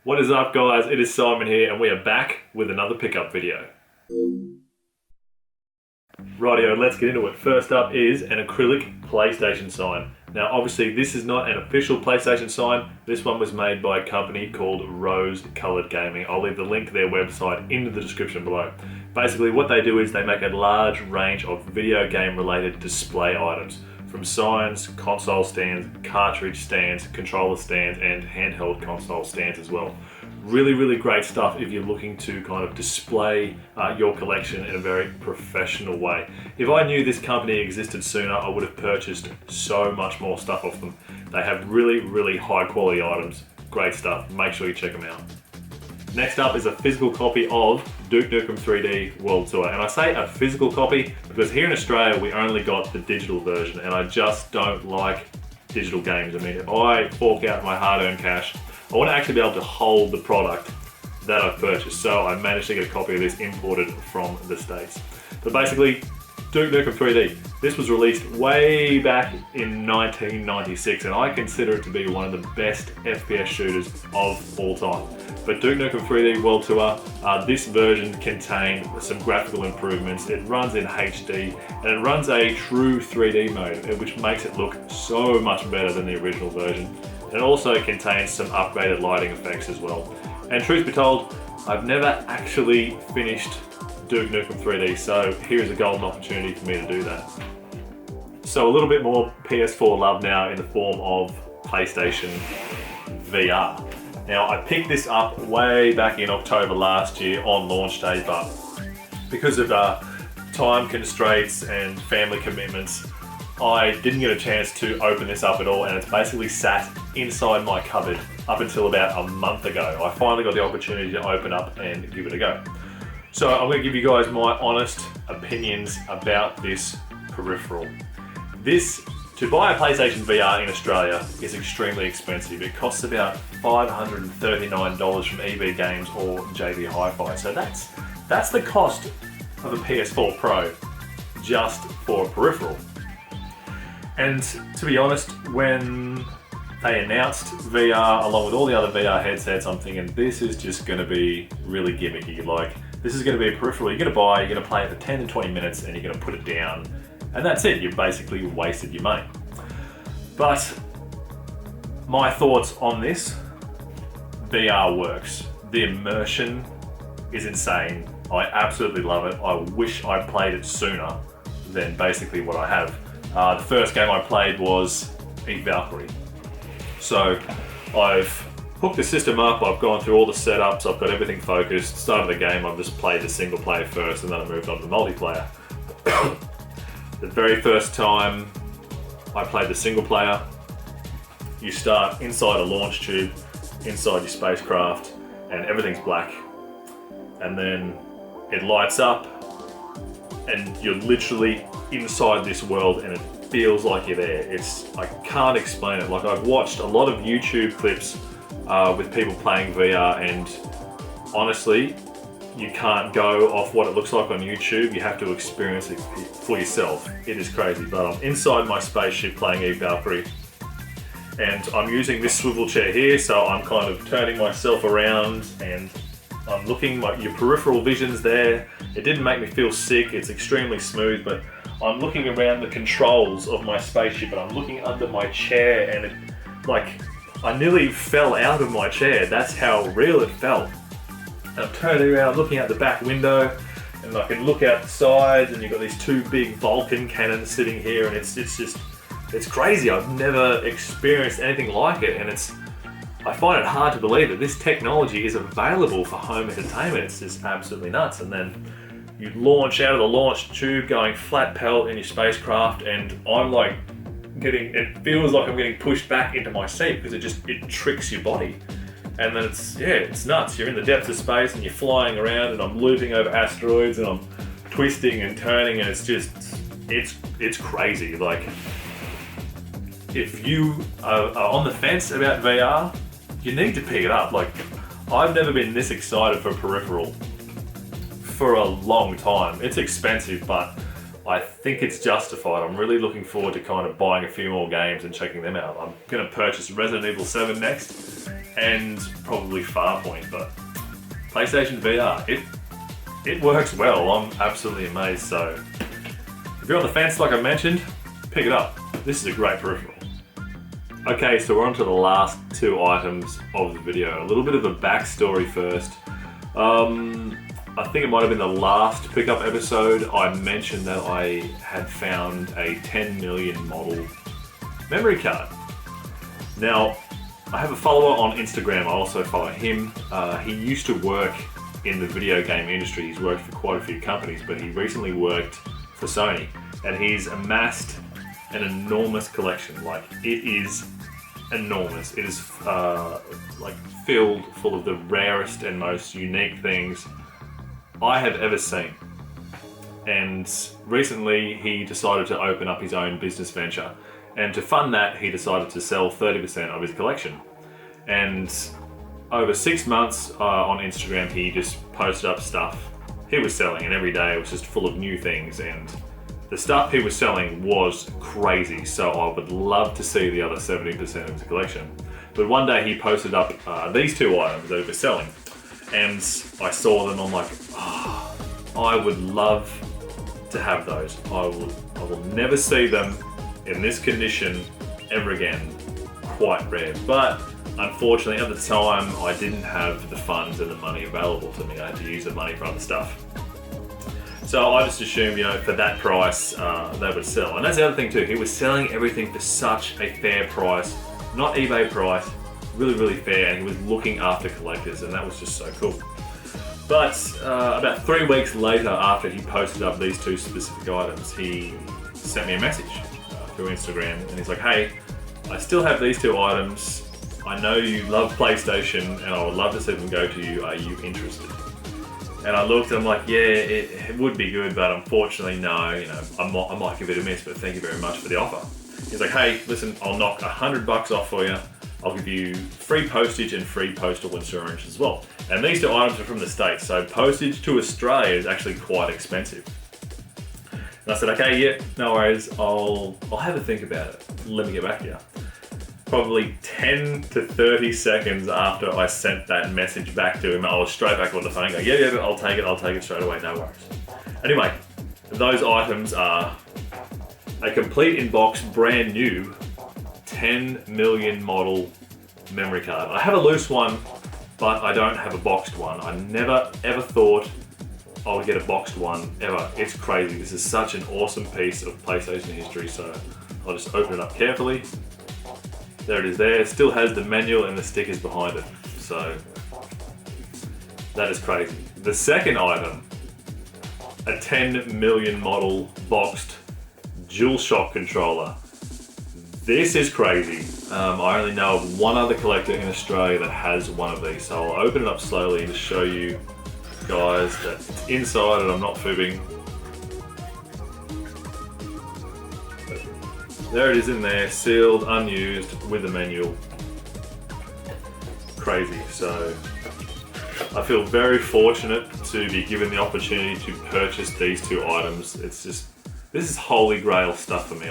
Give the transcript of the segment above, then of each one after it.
What is up, guys? It is Simon here and we are back with another pickup video. Rightio, let's get into it. First up is an acrylic PlayStation sign. Now obviously this is not an official PlayStation sign. This one was made by a company called Rose Colored Gaming. I'll leave the link to their website in the description below. Basically what they do is they make a large range of video game related display items. From signs, console stands, cartridge stands, controller stands, and handheld console stands as well. Really great stuff if you're looking to kind of display your collection in a very professional way. If I knew this company existed sooner, I would have purchased so much more stuff off them. They have really high quality items. Great stuff. Make sure you check them out. Next up is a physical copy of Duke Nukem 3D World Tour. And I say a physical copy because here in Australia we only got the digital version and I just don't like digital games. I mean, if I fork out my hard-earned cash, I want to actually be able to hold the product that I've purchased. So I managed to get a copy of this imported from the States. But basically, Duke Nukem 3D. This was released way back in 1996 and I consider it to be one of the best FPS shooters of all time. But Duke Nukem 3D World Tour, this version contained some graphical improvements. It runs in HD and it runs a true 3D mode, which makes it look so much better than the original version. And it also contains some upgraded lighting effects as well. And truth be told, I've never actually finished Duke Nukem 3D, so here's a golden opportunity for me to do that. So a little bit more PS4 love now in the form of PlayStation VR. Now I picked this up way back in October last year on launch day, but because of time constraints and family commitments, I didn't get a chance to open this up at all, and it's basically sat inside my cupboard up until about a month ago. I finally got the opportunity to open up and give it a go. So I'm going to give you guys my honest opinions about this peripheral. To buy a PlayStation VR in Australia is extremely expensive. It costs about $539 from EB Games or JB Hi-Fi. So that's the cost of a PS4 Pro just for a peripheral. And to be honest, when they announced VR along with all the other VR headsets, I'm thinking this is just going to be really gimmicky. Like, this is going to be a peripheral you're going to buy, you're going to play it for 10 to 20 minutes and you're going to put it down. And that's it, you've basically wasted your money. But my thoughts on this, VR works. The immersion is insane. I absolutely love it. I wish I played it sooner than basically what I have. The first game I played was Valkyrie. So I've hooked the system up, I've gone through all the setups, I've got everything focused. Started the game, I've just played the single player first and then I moved on to the multiplayer. The very first time I played the single player, you start inside a launch tube, inside your spacecraft, and everything's black. And then it lights up and you're literally inside this world and it feels like you're there. I can't explain it. Like, I've watched a lot of YouTube clips with people playing VR and honestly, you can't go off what it looks like on YouTube. You have to experience it for yourself. It is crazy, but I'm inside my spaceship playing Valkyrie and I'm using this swivel chair here, so I'm kind of turning myself around and I'm looking, your peripheral vision's there. It didn't make me feel sick, it's extremely smooth, but I'm looking around the controls of my spaceship and I'm looking under my chair and I nearly fell out of my chair. That's how real it felt. And I'm turning around, looking out the back window, and I can look out the sides, and you've got these two big Vulcan cannons sitting here, and it's crazy. I've never experienced anything like it, and I find it hard to believe that this technology is available for home entertainment. It's just absolutely nuts. And then you launch out of the launch tube, going flat pelt in your spacecraft, and it feels like I'm getting pushed back into my seat because it tricks your body. And then it's nuts. You're in the depths of space and you're flying around and I'm looping over asteroids and I'm twisting and turning and it's crazy. Like, if you are on the fence about VR, you need to pick it up. Like, I've never been this excited for a peripheral for a long time. It's expensive, but I think it's justified. I'm really looking forward to kind of buying a few more games and checking them out. I'm going to purchase Resident Evil 7 next, and probably Farpoint, but PlayStation VR, it works well. I'm absolutely amazed. So if you're on the fence, like I mentioned, pick it up. This is a great peripheral. Okay, so we're on to the last two items of the video. A little bit of a backstory first. I think it might have been the last pickup episode. I mentioned that I had found a 10 million model memory card. Now, I have a follower on Instagram. I also follow him. He used to work in the video game industry. He's worked for quite a few companies, but he recently worked for Sony, and he's amassed an enormous collection. Like, it is enormous. It is like filled full of the rarest and most unique things I have ever seen. And recently he decided to open up his own business venture, and to fund that he decided to sell 30% of his collection. And over 6 months on Instagram he just posted up stuff he was selling, and every day it was just full of new things, and the stuff he was selling was crazy. So I would love to see the other 70% of his collection. But one day he posted up these two items that he was selling, and I saw them. I'm like, oh, I would love to have those. I will never see them in this condition ever again. Quite rare. But unfortunately at the time I didn't have the funds and the money available to me. I had to use the money for other stuff. So I just assumed, you know, for that price they would sell. And that's the other thing too, he was selling everything for such a fair price, not eBay price, really, really fair, and he was looking after collectors, and that was just so cool. But about 3 weeks later, after he posted up these two specific items, he sent me a message through Instagram, and he's like, hey, I still have these two items. I know you love PlayStation, and I would love to see them go to you. Are you interested? And I looked, and I'm like, yeah, it would be good, but unfortunately, no. You know, I might give it a miss, but thank you very much for the offer. He's like, hey, listen, I'll knock $100 off for you. I'll give you free postage and free postal insurance as well. And these two items are from the States, so postage to Australia is actually quite expensive. And I said, okay, yeah, no worries. I'll have a think about it. Let me get back to you. Probably 10 to 30 seconds after I sent that message back to him, I was straight back on the phone and go, yeah, I'll take it straight away, no worries. Anyway, those items are a complete in-box, brand new 10 million model memory card. I have a loose one, but I don't have a boxed one. I never ever thought I would get a boxed one, ever. It's crazy. This is such an awesome piece of PlayStation history, so I'll just open it up carefully. There it is there. It still has the manual and the stickers behind it, so that is crazy. The second item, a 10 million model boxed DualShock controller. This is crazy. I only know of one other collector in Australia that has one of these, so I'll open it up slowly and just show you guys that it's inside, and I'm not fibbing. There it is in there, sealed, unused, with the manual. Crazy. So I feel very fortunate to be given the opportunity to purchase these two items. It's just, this is holy grail stuff for me.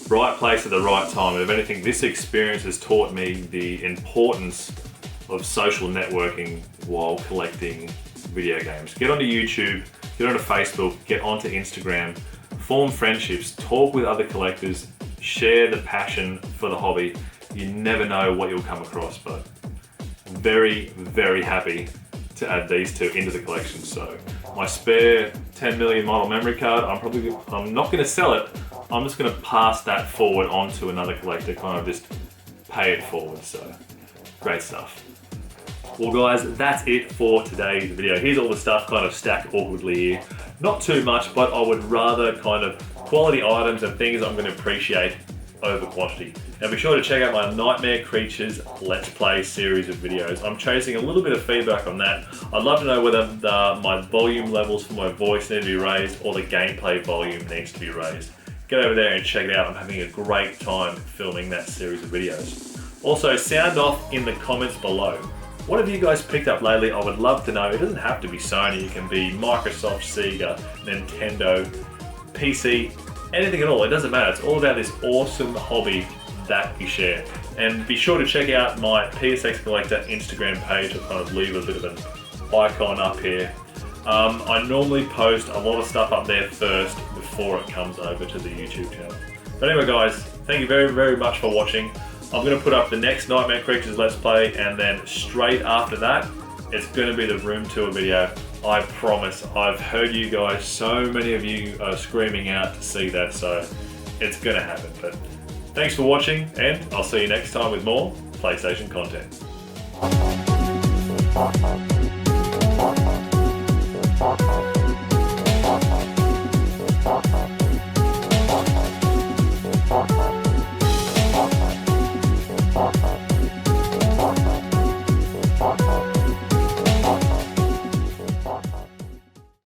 Right place at the right time. And if anything, this experience has taught me the importance of social networking while collecting video games. Get onto YouTube, get onto Facebook, get onto Instagram, form friendships, talk with other collectors, share the passion for the hobby. You never know what you'll come across, but very, very happy to add these two into the collection. So my spare 10 million model memory card, I'm not going to sell it. I'm just going to pass that forward onto another collector, kind of just pay it forward. So great stuff. Well guys, that's it for today's video. Here's all the stuff kind of stacked awkwardly here. Not too much, but I would rather kind of quality items and things I'm going to appreciate over quantity. Now be sure to check out my Nightmare Creatures Let's Play series of videos. I'm chasing a little bit of feedback on that. I'd love to know whether my volume levels for my voice need to be raised or the gameplay volume needs to be raised. Get over there and check it out. I'm having a great time filming that series of videos. Also, sound off in the comments below. What have you guys picked up lately? I would love to know. It doesn't have to be Sony. It can be Microsoft, Sega, Nintendo, PC, anything at all. It doesn't matter. It's all about this awesome hobby that we share. And be sure to check out my PSX Collector Instagram page. I'll kind of leave a bit of an icon up here. I normally post a lot of stuff up there first before it comes over to the YouTube channel. But anyway guys, thank you very, very much for watching. I'm going to put up the next Nightmare Creatures Let's Play, and then straight after that, it's going to be the room tour video. I promise. I've heard you guys, so many of you are screaming out to see that, so it's going to happen. But thanks for watching, and I'll see you next time with more PlayStation content.